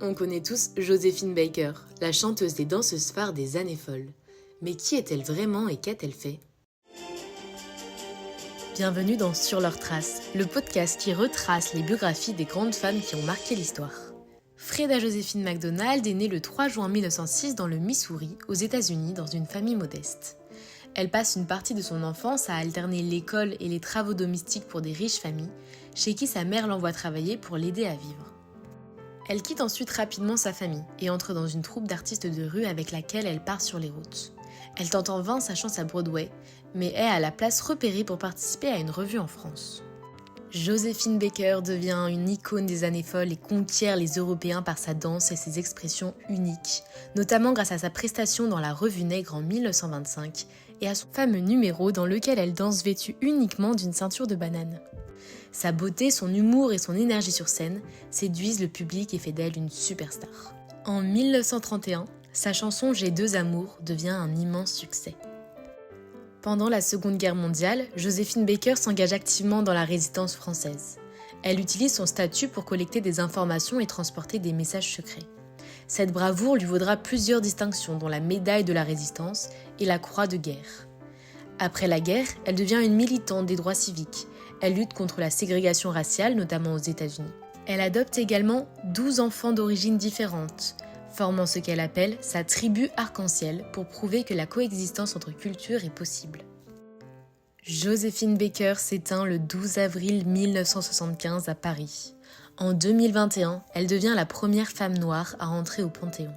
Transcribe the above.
On connaît tous Joséphine Baker, la chanteuse et danseuse phare des années folles. Mais qui est-elle vraiment et qu'a-t-elle fait ? Bienvenue dans Sur leurs traces, le podcast qui retrace les biographies des grandes femmes qui ont marqué l'histoire. Freda Joséphine McDonald est née le 3 juin 1906 dans le Missouri, aux États-Unis, dans une famille modeste. Elle passe une partie de son enfance à alterner l'école et les travaux domestiques pour des riches familles, chez qui sa mère l'envoie travailler pour l'aider à vivre. Elle quitte ensuite rapidement sa famille et entre dans une troupe d'artistes de rue avec laquelle elle part sur les routes. Elle tente en vain sa chance à Broadway, mais est à la place repérée pour participer à une revue en France. Joséphine Baker devient une icône des années folles et conquiert les Européens par sa danse et ses expressions uniques, notamment grâce à sa prestation dans la Revue Nègre en 1925 et à son fameux numéro dans lequel elle danse vêtue uniquement d'une ceinture de banane. Sa beauté, son humour et son énergie sur scène séduisent le public et fait d'elle une superstar. En 1931, sa chanson « J'ai deux amours » devient un immense succès. Pendant la Seconde Guerre mondiale, Joséphine Baker s'engage activement dans la résistance française. Elle utilise son statut pour collecter des informations et transporter des messages secrets. Cette bravoure lui vaudra plusieurs distinctions, dont la médaille de la résistance et la croix de guerre. Après la guerre, elle devient une militante des droits civiques. Elle lutte contre la ségrégation raciale, notamment aux États-Unis. Elle adopte également 12 enfants d'origines différentes, formant ce qu'elle appelle sa tribu arc-en-ciel pour prouver que la coexistence entre cultures est possible. Joséphine Baker s'éteint le 12 avril 1975 à Paris. En 2021, elle devient la première femme noire à entrer au Panthéon.